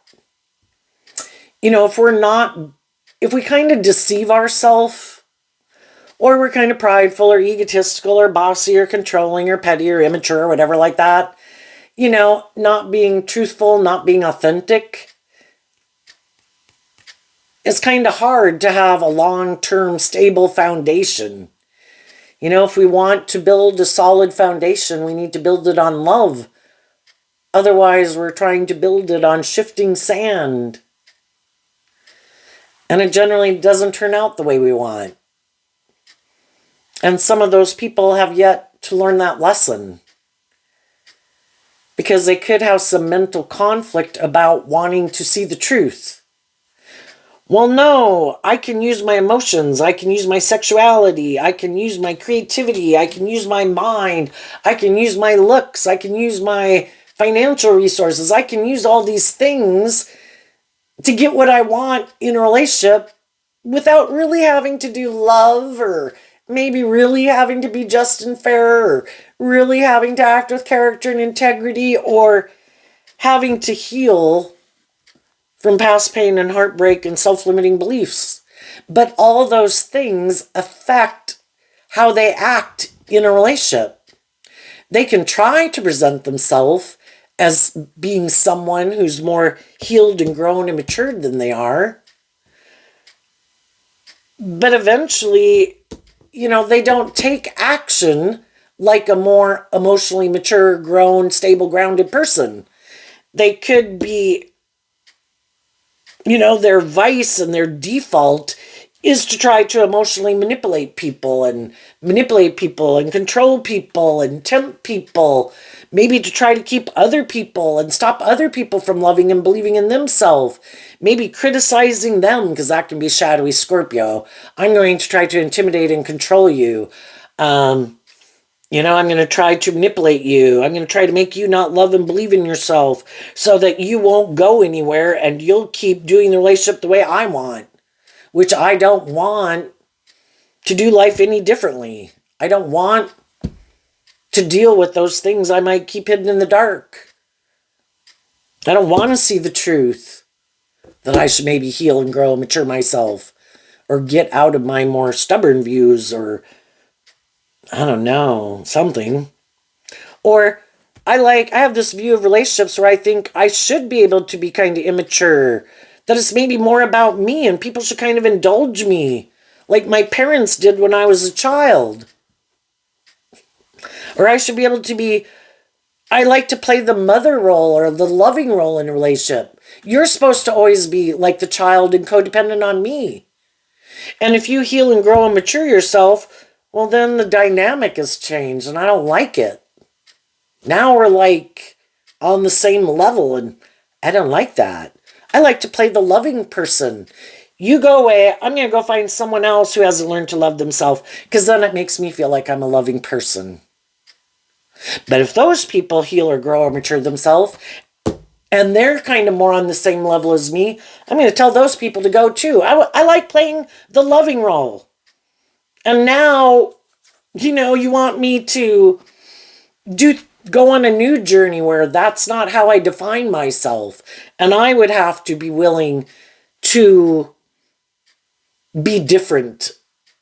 If we kind of deceive ourselves, or we're kind of prideful or egotistical or bossy or controlling or petty or immature or whatever like that, not being truthful, not being authentic, it's kind of hard to have a long-term stable foundation. If we want to build a solid foundation, we need to build it on love. Otherwise, we're trying to build it on shifting sand. And it generally doesn't turn out the way we want. And some of those people have yet to learn that lesson. Because they could have some mental conflict about wanting to see the truth. Well, no, I can use my emotions. I can use my sexuality. I can use my creativity. I can use my mind. I can use my looks. I can use my financial resources. I can use all these things to get what I want in a relationship without really having to do love, or maybe really having to be just and fair, or really having to act with character and integrity, or having to heal from past pain and heartbreak and self-limiting beliefs. But all those things affect how they act in a relationship. They can try to present themselves as being someone who's more healed and grown and matured than they are. But eventually, they don't take action like a more emotionally mature, grown, stable, grounded person. They could be, their vice and their default is to try to emotionally manipulate people and control people and tempt people, maybe to try to keep other people and stop other people from loving and believing in themselves, maybe criticizing them, because that can be shadowy Scorpio. I'm going to try to intimidate and control you. I'm going to try to manipulate you. I'm going to try to make you not love and believe in yourself so that you won't go anywhere and you'll keep doing the relationship the way I want, which I don't want to do life any differently. I don't want to deal with those things I might keep hidden in the dark. I don't want to see the truth that I should maybe heal and grow and mature myself, or get out of my more stubborn views, or I don't know, something. Or I have this view of relationships where I think I should be able to be kind of immature, that it's maybe more about me and people should kind of indulge me like my parents did when I was a child. Or I should be able to be, I like to play the mother role or the loving role in a relationship. You're supposed to always be like the child and codependent on me. And if you heal and grow and mature yourself, well, then the dynamic has changed and I don't like it. Now we're like on the same level and I don't like that. I like to play the loving person. You go away, I'm going to go find someone else who hasn't learned to love themselves, because then it makes me feel like I'm a loving person. But if those people heal or grow or mature themselves, and they're kind of more on the same level as me, I'm going to tell those people to go too. I like playing the loving role. And now, you want me to go on a new journey where that's not how I define myself. And I would have to be willing to be different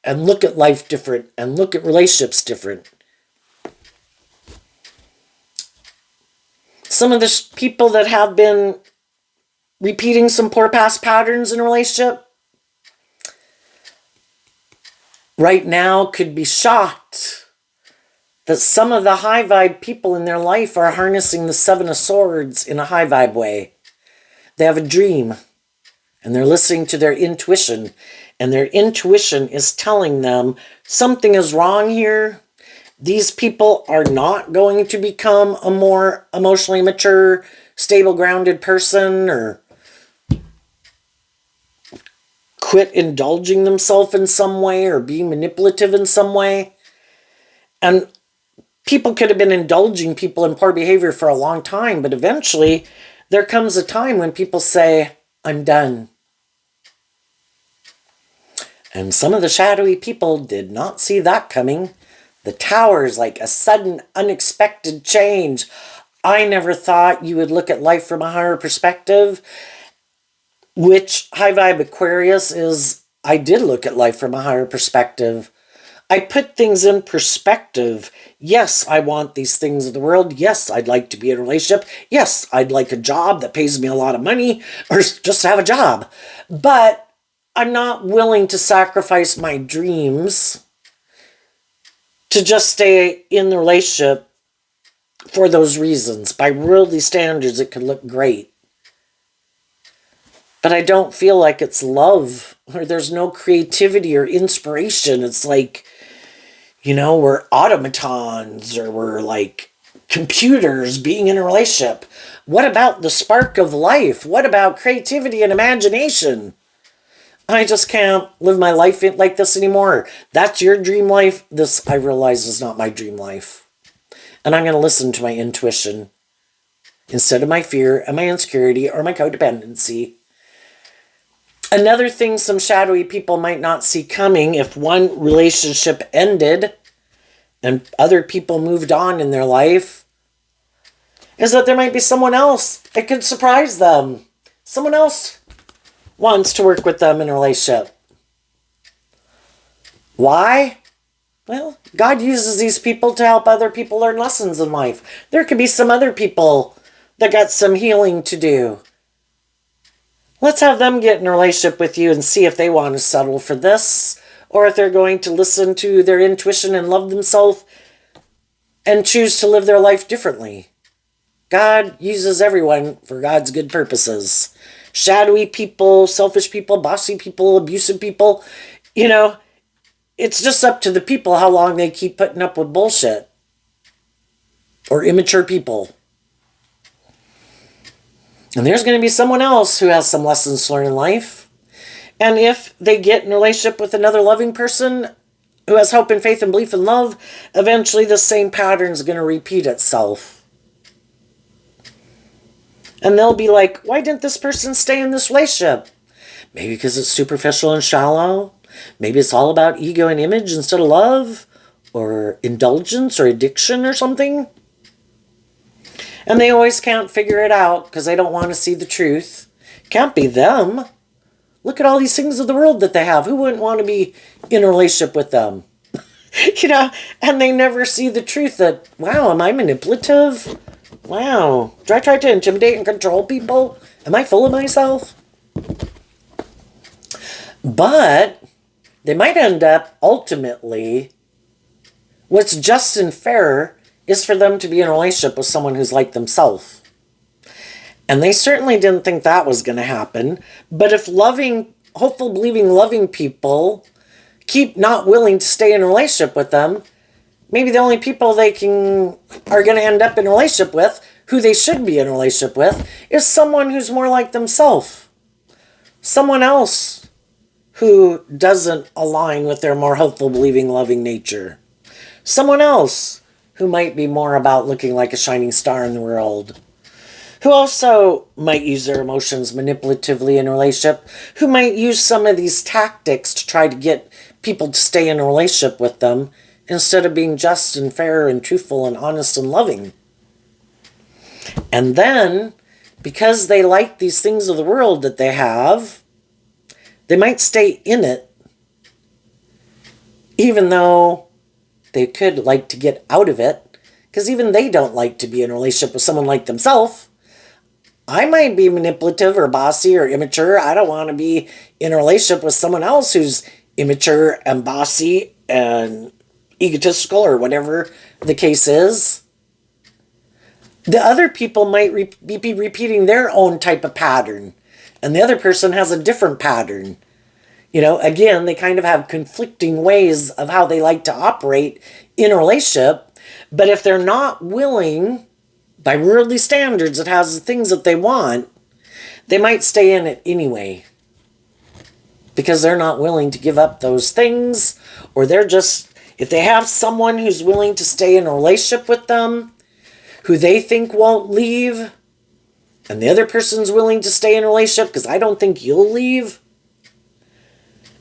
and look at life different and look at relationships different. Some of the people that have been repeating some poor past patterns in a relationship right now could be shocked that some of the high vibe people in their life are harnessing the Seven of Swords in a high vibe way. They have a dream and they're listening to their intuition, and their intuition is telling them something is wrong here. These people are not going to become a more emotionally mature, stable, grounded person, or quit indulging themselves in some way or being manipulative in some way. And people could have been indulging people in poor behavior for a long time, but eventually there comes a time when people say, I'm done. And some of the shadowy people did not see that coming. The Tower is like a sudden, unexpected change. I never thought you would look at life from a higher perspective, which high vibe Aquarius is. I did look at life from a higher perspective. I put things in perspective. Yes, I want these things in the world. Yes, I'd like to be in a relationship. Yes, I'd like a job that pays me a lot of money, or just have a job. But I'm not willing to sacrifice my dreams to just stay in the relationship for those reasons. By worldly standards, it could look great. But I don't feel like it's love, or there's no creativity or inspiration. It's like, we're automatons, or we're like computers being in a relationship. What about the spark of life? What about creativity and imagination? I just can't live my life like this anymore. That's your dream life. This, I realize, is not my dream life. And I'm going to listen to my intuition instead of my fear and my insecurity or my codependency. Another thing some shadowy people might not see coming if one relationship ended and other people moved on in their life is that there might be someone else that could surprise them. Someone else wants to work with them in a relationship. Why? Well, God uses these people to help other people learn lessons in life. There could be some other people that got some healing to do. Let's have them get in a relationship with you and see if they want to settle for this, or if they're going to listen to their intuition and love themselves and choose to live their life differently. God uses everyone for God's good purposes. Shadowy people, selfish people, bossy people, abusive people, it's just up to the people how long they keep putting up with bullshit. Or immature people. And there's going to be someone else who has some lessons to learn in life. And if they get in a relationship with another loving person who has hope and faith and belief and love, eventually the same pattern is going to repeat itself. And they'll be like, why didn't this person stay in this relationship? Maybe because it's superficial and shallow. Maybe it's all about ego and image instead of love, or indulgence or addiction or something. And they always can't figure it out because they don't want to see the truth. Can't be them. Look at all these things of the world that they have. Who wouldn't want to be in a relationship with them? And they never see the truth that, wow, am I manipulative? Wow, do I try to intimidate and control people? Am I full of myself? But they might end up, ultimately, what's just and fair is for them to be in a relationship with someone who's like themselves. And they certainly didn't think that was going to happen. But if loving, hopeful, believing, loving people keep not willing to stay in a relationship with them, maybe the only people they are going to end up in a relationship with, who they should be in a relationship with, is someone who's more like themselves. Someone else who doesn't align with their more hopeful, believing, loving nature. Someone else who might be more about looking like a shining star in the world. Who also might use their emotions manipulatively in a relationship. Who might use some of these tactics to try to get people to stay in a relationship with them, instead of being just and fair and truthful and honest and loving. And then, because they like these things of the world that they have, they might stay in it, even though they could like to get out of it, because even they don't like to be in a relationship with someone like themselves. I might be manipulative or bossy or immature. I don't want to be in a relationship with someone else who's immature and bossy and egotistical or whatever the case is. The other people might be repeating their own type of pattern, and the other person has a different pattern. Again, they kind of have conflicting ways of how they like to operate in a relationship, but if they're not willing, by worldly standards, it has the things that they want, they might stay in it anyway. Because they're not willing to give up those things, or if they have someone who's willing to stay in a relationship with them, who they think won't leave, and the other person's willing to stay in a relationship because I don't think you'll leave,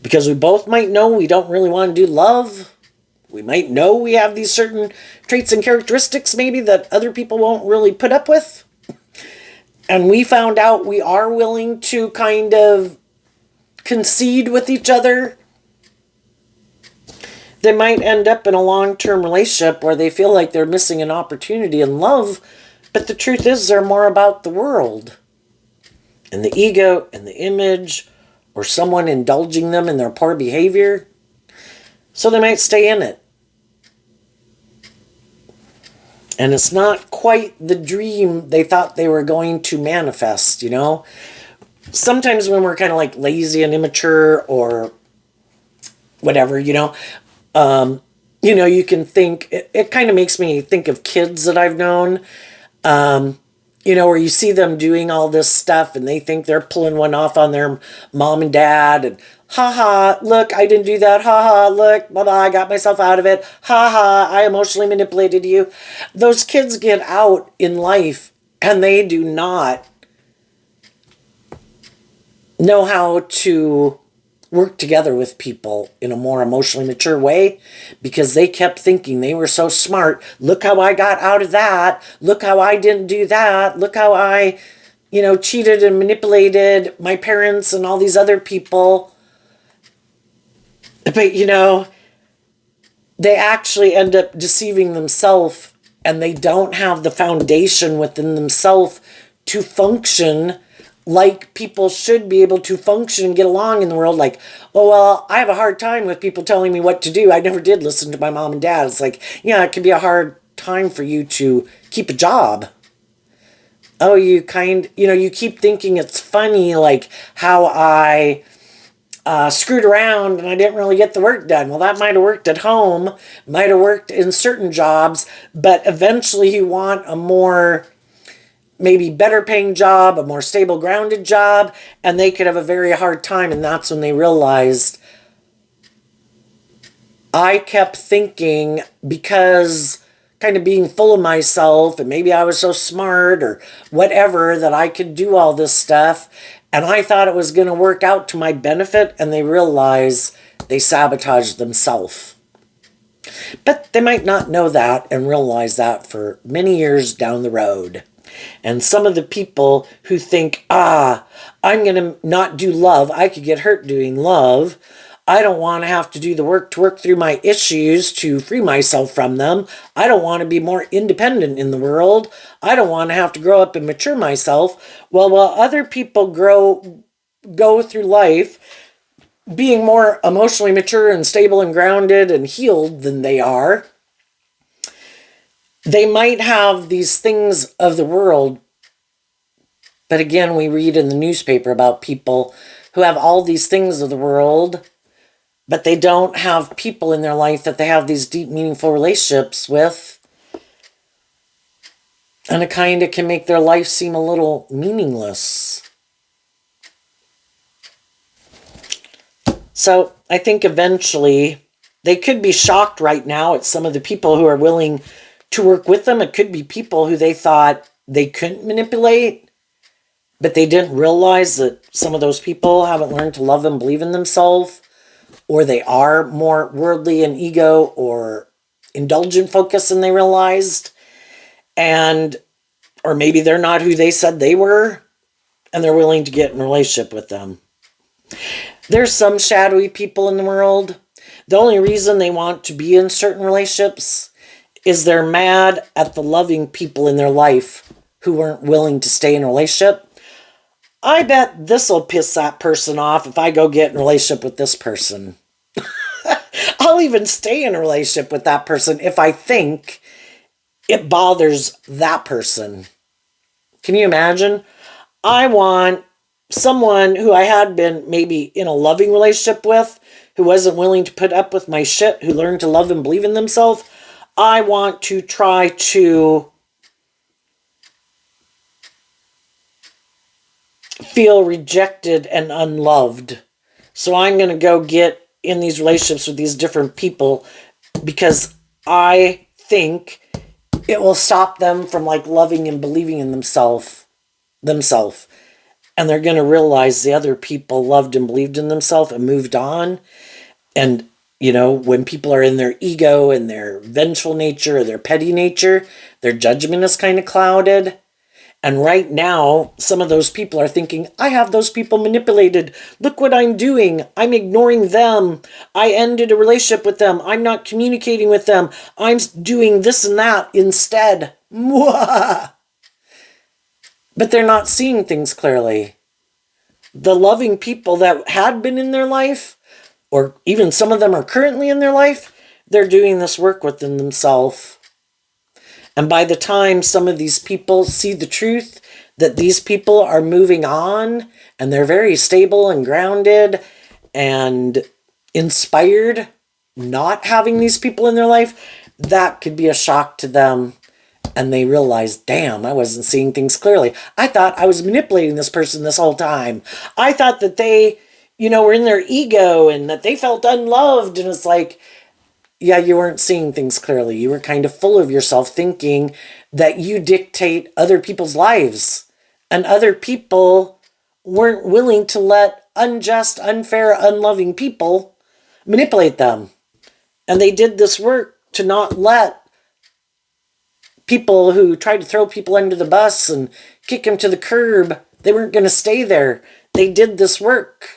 because we both might know we don't really want to do love. We might know we have these certain traits and characteristics maybe that other people won't really put up with. And we found out we are willing to kind of concede with each other. They might end up in a long-term relationship where they feel like they're missing an opportunity in love, but the truth is they're more about the world and the ego and the image, or someone indulging them in their poor behavior. So they might stay in it. And it's not quite the dream they thought they were going to manifest, Sometimes when we're kind of like lazy and immature or whatever, you can think, it kind of makes me think of kids that I've known, where you see them doing all this stuff and they think they're pulling one off on their mom and dad, and haha, look, I didn't do that, haha, look, blah, blah, I got myself out of it, haha, I emotionally manipulated you. Those kids get out in life and they do not know how to work together with people in a more emotionally mature way because they kept thinking they were so smart. Look how I got out of that. Look how I didn't do that. Look how I, cheated and manipulated my parents and all these other people. But, they actually end up deceiving themselves and they don't have the foundation within themselves to function like people should be able to function and get along in the world. Like, oh, well, I have a hard time with people telling me what to do. I never did listen to my mom and dad. It's like, yeah, it can be a hard time for you to keep a job. Oh, you keep thinking it's funny, like how I screwed around and I didn't really get the work done. Well, that might have worked at home, might have worked in certain jobs, but eventually you want a more, maybe better paying job, a more stable, grounded job, and they could have a very hard time. And that's when they realized, I kept thinking, because kind of being full of myself and maybe I was so smart or whatever, that I could do all this stuff and I thought it was going to work out to my benefit, and they realize they sabotaged themselves. But they might not know that and realize that for many years down the road. And some of the people who think, I'm going to not do love, I could get hurt doing love, I don't want to have to do the work to work through my issues to free myself from them. I don't want to be more independent in the world. I don't want to have to grow up and mature myself. Well, while other people go through life being more emotionally mature and stable and grounded and healed than they are, they might have these things of the world. But again, we read in the newspaper about people who have all these things of the world, but they don't have people in their life that they have these deep, meaningful relationships with. And it kind of can make their life seem a little meaningless. So I think eventually they could be shocked right now at some of the people who are willing to work with them. It could be people who they thought they couldn't manipulate, but they didn't realize that some of those people haven't learned to love and believe in themselves, or they are more worldly and ego or indulgent focused than they realized. Or maybe they're not who they said they were, and they're willing to get in a relationship with them. There's some shadowy people in the world. The only reason they want to be in certain relationships is they're mad at the loving people in their life who weren't willing to stay in a relationship. I bet this will piss that person off if I go get in a relationship with this person. I'll even stay in a relationship with that person if I think it bothers that person. Can you imagine? I want someone who I had been maybe in a loving relationship with, who wasn't willing to put up with my shit, who learned to love and believe in themselves. I want to try to feel rejected and unloved. So I'm going to go get in these relationships with these different people because I think it will stop them from loving and believing in themselves. And they're going to realize the other people loved and believed in themselves and moved on. And, when people are in their ego and their vengeful nature or their petty nature, their judgment is kind of clouded. And right now, some of those people are thinking, I have those people manipulated. Look what I'm doing. I'm ignoring them. I ended a relationship with them. I'm not communicating with them. I'm doing this and that instead. Mwah! But they're not seeing things clearly. The loving people that had been in their life, or even some of them are currently in their life, they're doing this work within themselves. And by the time some of these people see the truth, that these people are moving on and they're very stable and grounded and inspired, not having these people in their life, that could be a shock to them. And they realize, damn, I wasn't seeing things clearly. I thought I was manipulating this person this whole time. I thought that they, were in their ego and that they felt unloved. And it's like, yeah, you weren't seeing things clearly. You were kind of full of yourself, thinking that you dictate other people's lives, and other people weren't willing to let unjust, unfair, unloving people manipulate them. And they did this work to not let people who tried to throw people under the bus and kick them to the curb, they weren't going to stay there. They did this work.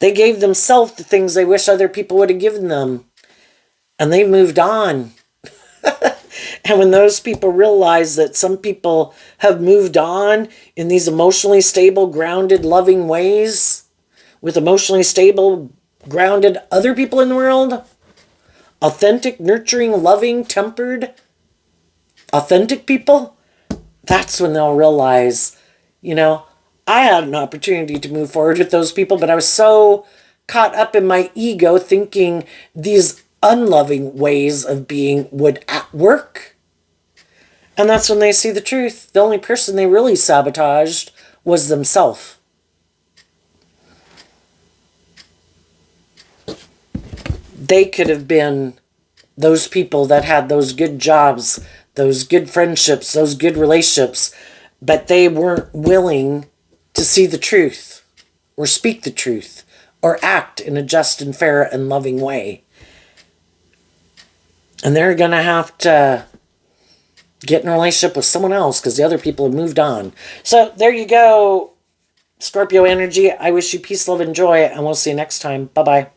They gave themselves the things they wish other people would have given them. And they moved on. And when those people realize that some people have moved on in these emotionally stable, grounded, loving ways, with emotionally stable, grounded other people in the world, authentic, nurturing, loving, tempered, authentic people, that's when they'll realize, I had an opportunity to move forward with those people, but I was so caught up in my ego thinking these unloving ways of being would work. And that's when they see the truth. The only person they really sabotaged was themselves. They could have been those people that had those good jobs, those good friendships, those good relationships, but they weren't willing to see the truth or speak the truth or act in a just and fair and loving way. And they're going to have to get in a relationship with someone else because the other people have moved on. So there you go, Scorpio energy. I wish you peace, love, and joy, and we'll see you next time. Bye-bye.